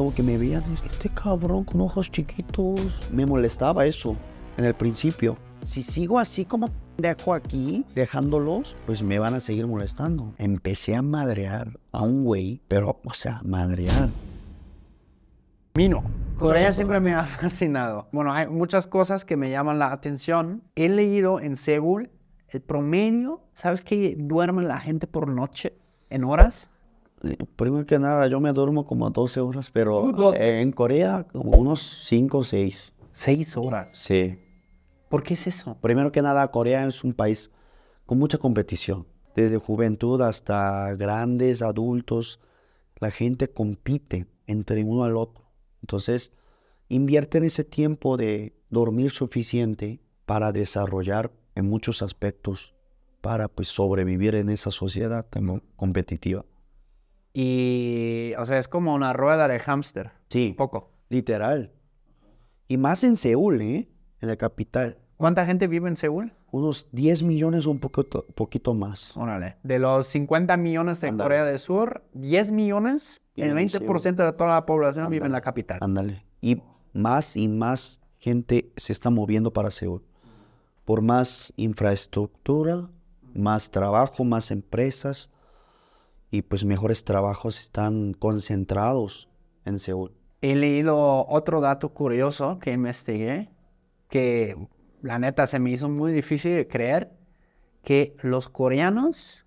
como que me veían, este cabrón con ojos chiquitos. Me molestaba eso en el principio. Si sigo así como dejo aquí, dejándolos, pues me van a seguir molestando. Empecé a madrear a un güey, pero, o sea, madrear. Mino. Corea siempre me ha fascinado. Bueno, hay muchas cosas que me llaman la atención. He leído en Seúl el promedio, ¿sabes qué duerme la gente por noche en horas? Primero que nada, yo me duermo como 12 horas, pero 12. en Corea como unos 5 o 6. 6 horas. Sí. ¿Por qué es eso? Primero que nada, Corea es un país con mucha competición. Desde juventud hasta grandes, adultos, la gente compite entre uno al otro. Entonces, invierten ese tiempo de dormir suficiente para desarrollar en muchos aspectos, para pues sobrevivir en esa sociedad tan competitiva. Y, o sea, es como una rueda de hámster. Sí, Un poco. literal. Y más en Seúl, en la capital. ¿Cuánta gente vive en Seúl? Unos 10 millones o un poquito más. Órale. De los 50 millones de Ándale. Corea del Sur, 10 millones, el Viven en 20% de toda la población vive en la Ándale. capital. Ándale. Y más gente se está moviendo para Seúl. Por más infraestructura, más trabajo, más empresas y pues mejores trabajos están concentrados en Seúl. He leído otro dato curioso que investigué, que la neta se me hizo muy difícil de creer, que los coreanos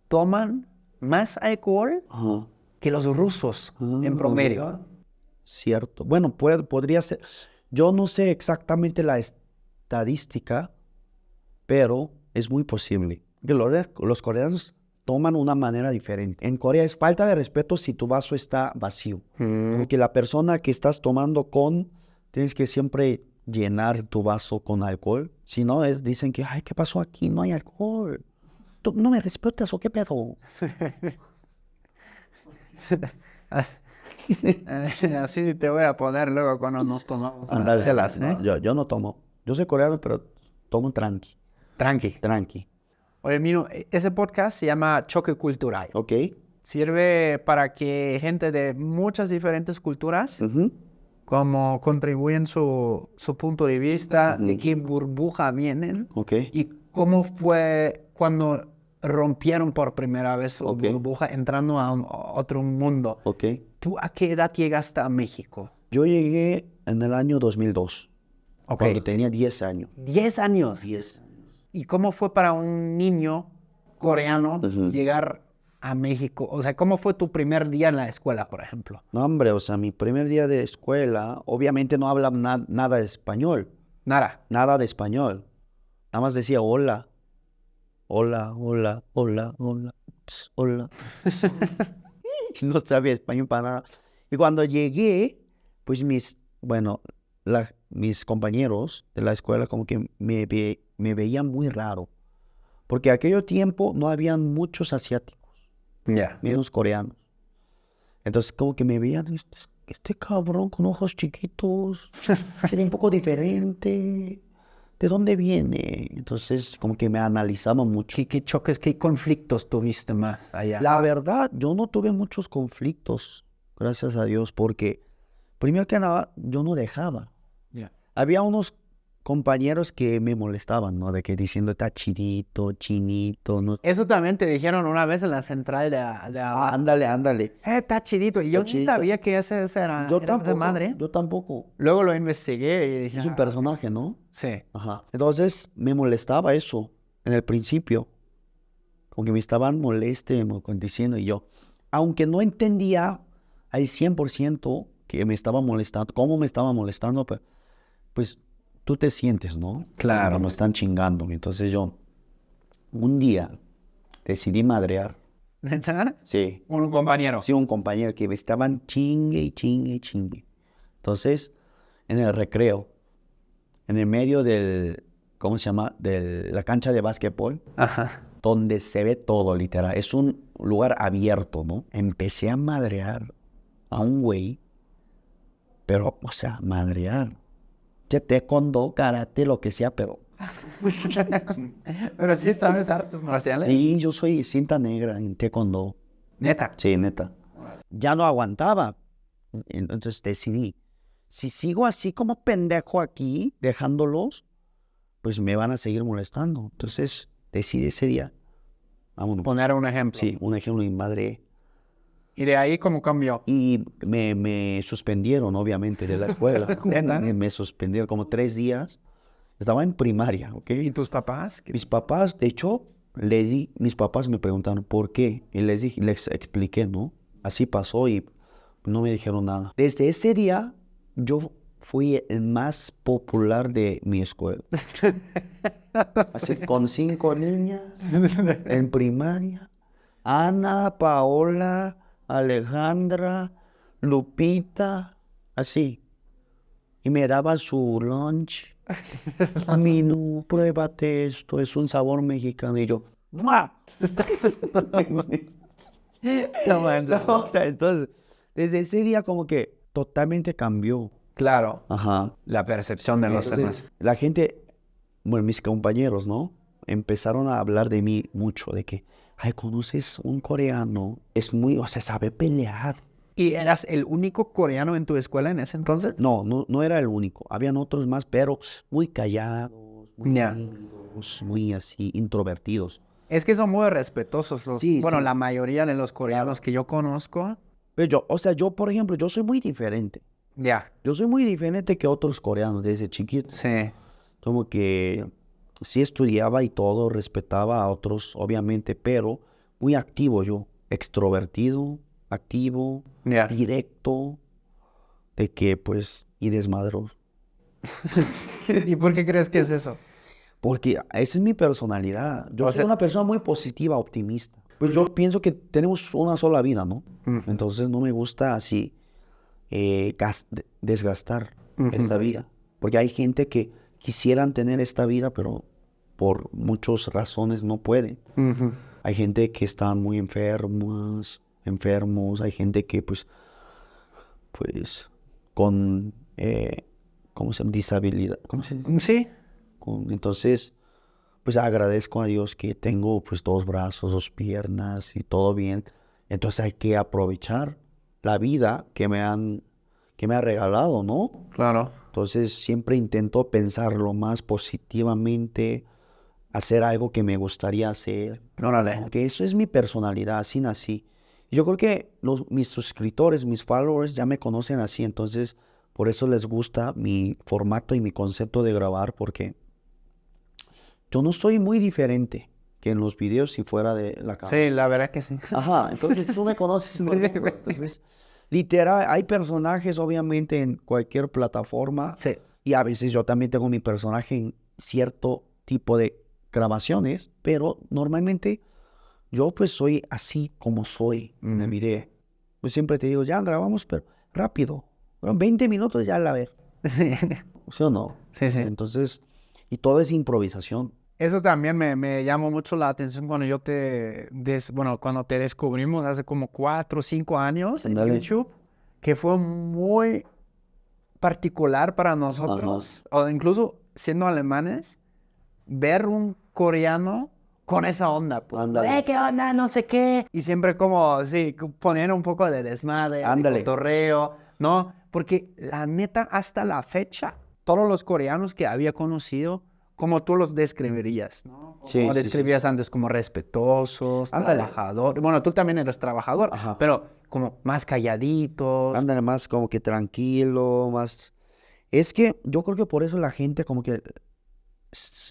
toman más alcohol Ajá. que los rusos en promedio. ¿Verdad? Cierto. Bueno, podría ser. Yo no sé exactamente la estadística, pero es muy posible. Que los coreanos toman una manera diferente. En Corea es falta de respeto si tu vaso está vacío. Porque la persona que estás tomando tienes que siempre llenar tu vaso con alcohol. Si no, dicen que, ay, ¿qué pasó aquí? No hay alcohol. ¿Tú no me respetas o qué pedo? Así te voy a poner luego cuando nos tomamos unas Ándale. chelas, ¿no? Yo no tomo. Yo soy coreano, pero tomo tranqui. Tranqui. Oye, Mino, ese podcast se llama Choque Cultural. ¿Ok? Sirve para que gente de muchas diferentes culturas Ujú. como contribuyen su punto de vista, de qué burbuja vienen Ok. y cómo fue cuando rompieron por primera vez su Ok. burbuja entrando a otro mundo. Ok. ¿Tú a qué edad llegaste a México? Yo llegué en el año 2002, Ok. cuando tenía 10 años. 10 años. 10. ¿Y cómo fue para un niño coreano Ujú. llegar a México? O sea, ¿cómo fue tu primer día en la escuela, por ejemplo? No, hombre, o sea, mi primer día de escuela, obviamente no hablaba nada de español. Nada. Nada de español. Nada más decía hola. Hola. Hola. No sabía español para nada. Y cuando llegué, pues mis compañeros de la escuela como que me veían muy raro. Porque aquel tiempo no habían muchos asiáticos, Ya. menos coreanos. Entonces como que me veían, este cabrón con ojos chiquitos, sería un poco diferente. ¿De dónde viene? Entonces como que me analizaban mucho. ¿Qué choques, qué conflictos tuviste más allá? La verdad, yo no tuve muchos conflictos, gracias a Dios, porque primero que nada, yo no dejaba. Ya. Había unos compañeros que me molestaban, ¿no? De que diciendo, está chidito, chinito, ¿no? Eso también te dijeron una vez en la central de abajo. Ándale. Está chidito. Y yo Está ni chidito. sabía que ese era Yo era de tampoco, madre. yo tampoco. Luego lo investigué y dije, Es un personaje, ¿no? sí. Ajá. Entonces, me molestaba eso en el principio. Como que me estaban diciendo y yo, aunque no entendía al 100% que me estaba molestando, cómo me estaba molestando, pues tú te sientes, ¿no? Claro. Cuando me están chingando. Entonces yo, un día, decidí madrear. ¿Neta? Sí. Un compañero. Sí, un compañero que me estaban chingue. Entonces, en el recreo, en el medio ¿cómo se llama? De la cancha de básquetbol, Ajá. donde se ve todo, literal. Es un lugar abierto, ¿no? Empecé a madrear a un güey, pero, o sea, madrear. Taekwondo, karate, lo que sea, pero... Pero sí sabes artes marciales. Sí, yo soy cinta negra en taekwondo. Neta. Sí, neta. Ya no aguantaba. Entonces decidí, si sigo así como pendejo aquí, dejándolos, pues me van a seguir molestando. Entonces decidí ese día, vámonos. Poner un ejemplo. Sí, un ejemplo, mi madre. Y de ahí, ¿cómo cambió? Y me suspendieron, obviamente, de la escuela. ¿Neta? Me suspendieron como 3 días. Estaba en primaria, ¿ok? ¿Y tus papás? Mis papás, de hecho, mis papás me preguntaron por qué. Y les expliqué, ¿no? Así pasó y no me dijeron nada. Desde ese día, yo fui el más popular de mi escuela. Así, con 5 niñas en primaria. Ana, Paola, Alejandra, Lupita, así. Y me daban su lunch. Menú, pruébate esto, es un sabor mexicano. Y yo, ¡mua! Entonces, desde ese día como que totalmente cambió. Claro, Ajá. la percepción de los demás. La gente, bueno, mis compañeros, ¿no? Empezaron a hablar de mí mucho, de que, ay, conoces un coreano, es muy, o sea, sabe pelear. ¿Y eras el único coreano en tu escuela en ese entonces? No era el único. Habían otros más, pero muy callados, muy Ya. tímidos, muy así, introvertidos. Es que son muy respetuosos los, Sí, bueno, sí. la mayoría de los coreanos que yo conozco. Pero yo, o sea, yo, por ejemplo, yo soy muy diferente. Ya. Yo soy muy diferente que otros coreanos desde chiquito. Sí. Como que sí estudiaba y todo, respetaba a otros, obviamente, pero muy activo yo, extrovertido, activo, Ya. directo, de que pues, y desmadroso. ¿Y por qué crees que es eso? Porque esa es mi personalidad. Yo O soy sea- una persona muy positiva, optimista. Pues yo pienso que tenemos una sola vida, ¿no? Ujú. Entonces no me gusta así desgastar Ujú. esta vida. Porque hay gente que quisieran tener esta vida, pero por muchas razones no pueden. Ujú. Hay gente que están muy enfermos. Hay gente que pues, con, ¿cómo se llama? Disabilidad. ¿Cómo se llama? Sí. Entonces, pues agradezco a Dios que tengo pues 2 brazos, 2 piernas y todo bien. Entonces hay que aprovechar la vida que me ha regalado, ¿no? Claro. Entonces siempre intento pensar lo más positivamente, hacer algo que me gustaría hacer. Órale. Porque eso es mi personalidad, así nací. Yo creo que mis suscriptores, mis followers ya me conocen así, entonces por eso les gusta mi formato y mi concepto de grabar, porque yo no soy muy diferente que en los videos si fuera de la cámara. Sí, la verdad que sí. Ajá, entonces tú me conoces. ¿No? Entonces, literal, hay personajes obviamente en cualquier plataforma Sí. y a veces yo también tengo mi personaje en cierto tipo de grabaciones, pero normalmente yo pues soy así como soy en el video. Pues siempre te digo, ya grabamos, pero rápido. Bueno, 20 minutos ya la ver. Sí. ¿Sí o no? Sí, sí. Entonces, y todo es improvisación. Eso también me llamó mucho la atención cuando cuando te descubrimos hace como 4 o 5 años en Ándale. YouTube, que fue muy particular para nosotros, o incluso siendo alemanes, ver un coreano con esa onda, pues. Ándale. ¿Qué onda? No sé qué. Y siempre como, sí, poner un poco de desmadre, de Ándale. cotorreo, ¿no? Porque la neta, hasta la fecha, todos los coreanos que había conocido, como tú los describirías, ¿no? Sí, Como sí, describías antes como respetuosos, Ándale. trabajadores. Bueno, tú también eres trabajador, Ajá. pero como más calladitos. Ándale, más como que tranquilo, más... Es que yo creo que por eso la gente como que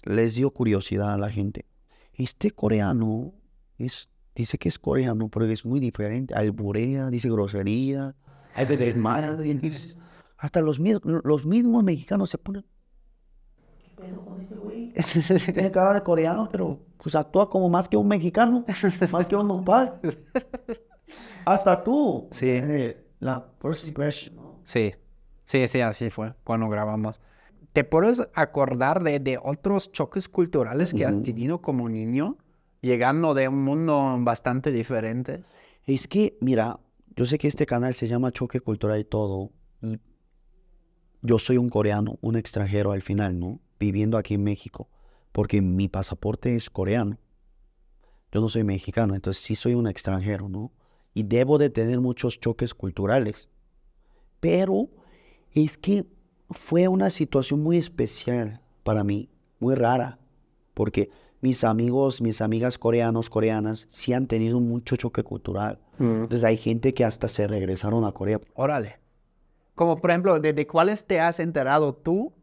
les dio curiosidad a la gente. Este coreano dice que es coreano, pero es muy diferente. Alburea, dice grosería, hay de desmadre. Hasta los mismos mexicanos se ponen... ¿Qué pedo con este güey? Tiene cara de coreano, pero pues actúa como más que un mexicano, más que un nopal. Hasta tú. Sí. La first impression, ¿no? Sí, sí, así fue cuando grabamos. ¿Te puedes acordar de otros choques culturales que has tenido como niño, llegando de un mundo bastante diferente? Es que, mira, yo sé que este canal se llama Choque Cultural y todo, y yo soy un coreano, un extranjero al final, ¿no? Viviendo aquí en México, porque mi pasaporte es coreano. Yo no soy mexicano, entonces sí soy un extranjero, ¿no? Y debo de tener muchos choques culturales. pero es que fue una situación muy especial para mí, muy rara, porque mis amigos, mis amigas coreanos, coreanas, sí han tenido mucho choque cultural. Entonces hay gente que hasta se regresaron a Corea. Órale. Como por ejemplo, ¿de cuáles te has enterado tú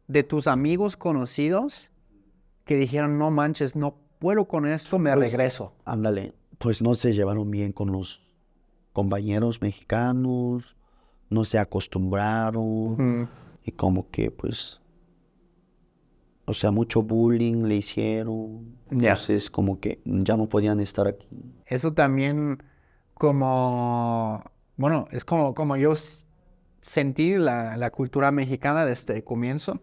de tus amigos conocidos que dijeron, no manches, no puedo con esto, me regreso? Ándale, pues no se llevaron bien con los compañeros mexicanos, no se acostumbraron y como que pues, o sea, mucho bullying le hicieron. Ya. Entonces como que ya no podían estar aquí. Eso también como, bueno, es como yo sentí la cultura mexicana desde el comienzo,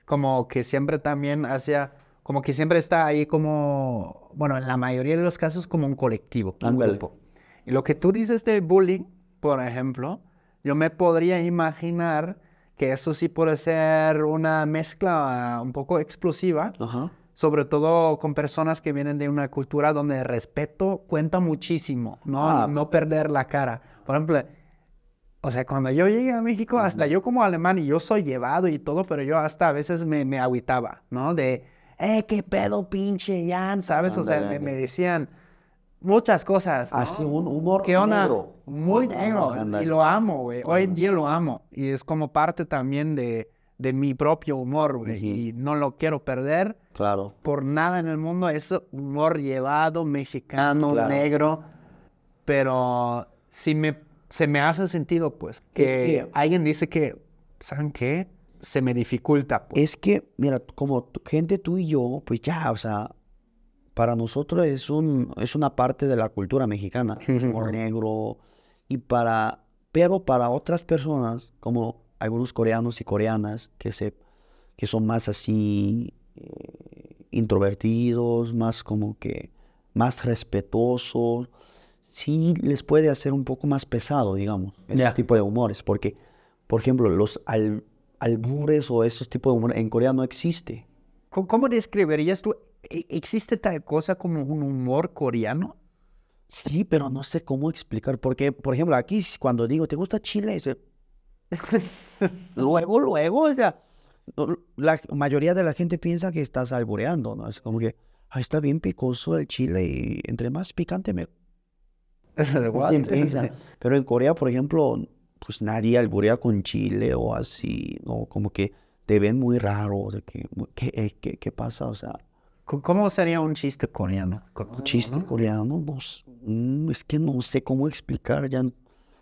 como que siempre también hacía, como que siempre está ahí como, bueno, en la mayoría de los casos como un colectivo, un Ándale. grupo. Y lo que tú dices del bullying, por ejemplo, yo me podría imaginar que eso sí puede ser una mezcla un poco explosiva, Ajá. sobre todo con personas que vienen de una cultura donde el respeto cuenta muchísimo, ¿no? No perder la cara. Por ejemplo, o sea, cuando yo llegué a México, hasta yo como alemán, y yo soy llevado y todo, pero yo hasta a veces me agüitaba, ¿no? De, qué pedo pinche Jan, ¿sabes? O sea, Ándale, me decían muchas cosas, ¿no? así un humor ¿Qué onda? negro. Muy negro, Ándale. y lo amo, güey. Hoy en día lo amo, y es como parte también de mi propio humor, güey, y no lo quiero perder. Claro. Por nada en el mundo, es humor llevado, mexicano, Claro. negro, pero se me hace sentido, pues, que Es que- alguien dice que, ¿saben qué? Se me dificulta, pues. Es que, mira, como gente tú y yo, pues ya, o sea, para nosotros es una parte de la cultura mexicana, humor negro, pero para otras personas, como algunos coreanos y coreanas, que son más así, introvertidos, más como que, más respetuosos, sí les puede hacer un poco más pesado, digamos, ese tipo de humores, porque, por ejemplo, los albures o esos tipos de humor en Corea no existe. ¿Cómo describirías tú? ¿Existe tal cosa como un humor coreano? Sí, pero no sé cómo explicar, porque, por ejemplo, aquí cuando digo, ¿te gusta Chile? Luego, o sea, la mayoría de la gente piensa que estás albureando, ¿no? Es como que, está bien picoso el chile y entre más picante me... What? Así empieza. Pero en Corea, por ejemplo, pues nadie alburea con chile o así, ¿no? Como que te ven muy raro, de que, ¿qué pasa? O sea, ¿Cómo sería un chiste coreano? un chiste coreano, no, es que no sé cómo explicar, ya.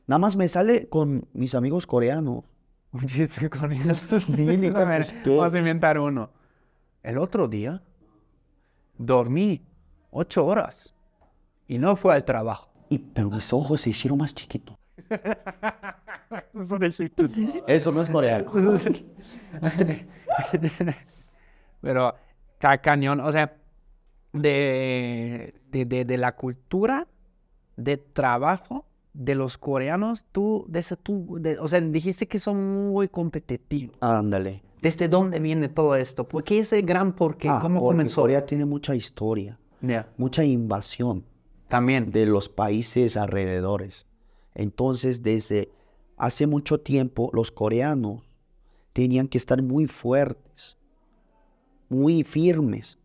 Nada más me sale con mis amigos coreanos. Un chiste coreano. Sí, neta, A ver, pues, ¿qué? vamos a inventar uno. El otro día dormí 8 horas y no fue al trabajo. Pero mis ojos se hicieron más chiquitos. Eso no existe. Eso no es coreano. Pero cañón, o sea, de la cultura de trabajo de los coreanos, o sea, dijiste que son muy competitivos. Ándale. ¿Desde dónde viene todo esto? ¿Por qué ese gran porqué? ¿Cómo Porque comenzó? Corea tiene mucha historia, Ya, mucha invasión también. de los países alrededores. Entonces, desde hace mucho tiempo, los coreanos tenían que estar muy fuertes, muy firmes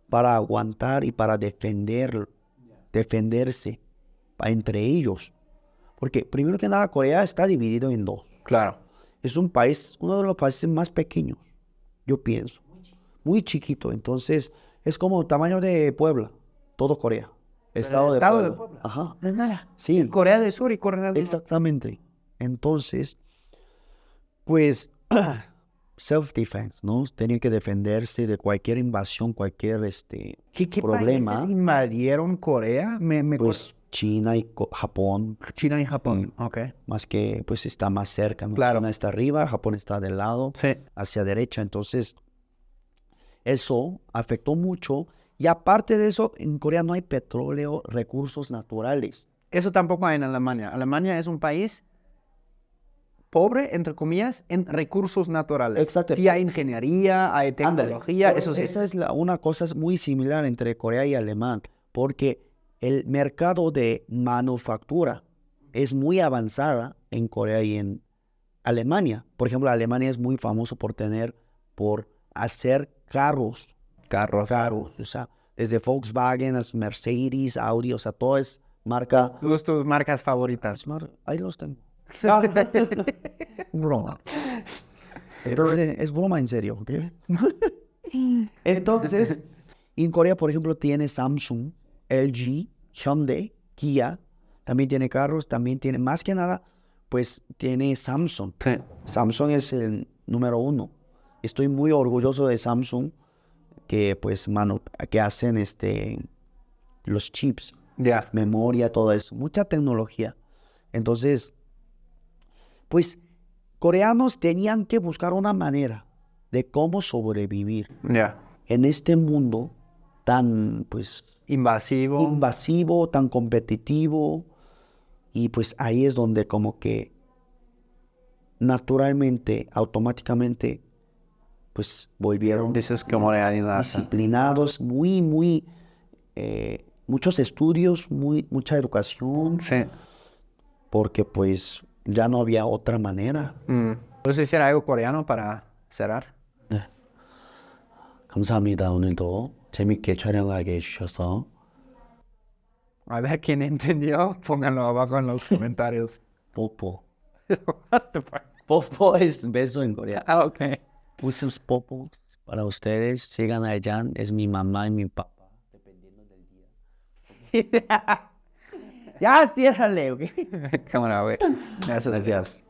para aguantar y para defenderse entre ellos. Porque primero que nada, Corea está dividido en dos. Claro. Es un país, uno de los países más pequeños, yo pienso. Muy chiquito. Entonces, es como el tamaño de Puebla, todo Corea. Estado de Puebla. Ajá. No es nada. Sí, Corea del Sur y Corea del Norte. exactamente. Entonces, pues, self-defense, ¿no? Tenían que defenderse de cualquier invasión, cualquier ¿Qué problema. países invadieron Corea? Pues China y Japón, China y Japón. Ok. más que pues está más cerca, ¿no? Claro. China está arriba, Japón está del lado, Sí. hacia derecha. Entonces, eso afectó mucho. Y aparte de eso, en Corea no hay petróleo, recursos naturales. Eso tampoco hay en Alemania. Alemania es un país pobre, entre comillas, en recursos naturales. Exacto. Sí hay ingeniería, hay tecnología, Pero eso sí. esa es una cosa muy similar entre Corea y Alemán, porque el mercado de manufactura es muy avanzada en Corea y en Alemania. Por ejemplo, Alemania es muy famoso por hacer carros. Carros. O sea, desde Volkswagen, hasta Mercedes, Audi, o sea, todo es marca. Tus marcas favoritas. Ahí los tengo. Broma. Pero es broma en serio, ¿ok? Entonces, en Corea, por ejemplo, tiene Samsung, LG, Hyundai, Kia. También tiene carros, también tiene, más que nada, pues tiene Samsung. Sí. Samsung es el número 1. Estoy muy orgulloso de Samsung, que pues, que hacen los chips, Ya. memoria, todo eso. Mucha tecnología. Entonces, pues, coreanos tenían que buscar una manera de cómo sobrevivir Ya. en este mundo tan, pues, Invasivo. invasivo, tan competitivo. Y pues ahí es donde como que naturalmente, automáticamente, pues volvieron Dices como realidad. disciplinados, muchos estudios, mucha educación, Sí. porque pues ya no había otra manera. ¿Puedes decir algo coreano para cerrar? 네. 감사합니다. 오늘도 재밌게 촬영하게 해주셔서. A ver quién entendió, pónganlo abajo en los comentarios. 뽀뽀. What the fuck? 뽀뽀 es beso en coreano. Ah, ok. Muchos popos para ustedes. Sigan a Jan, es mi mamá y mi papá, dependiendo del día. Ya, ciérrale, ¿ok? Cámara, güey. Gracias. Gracias.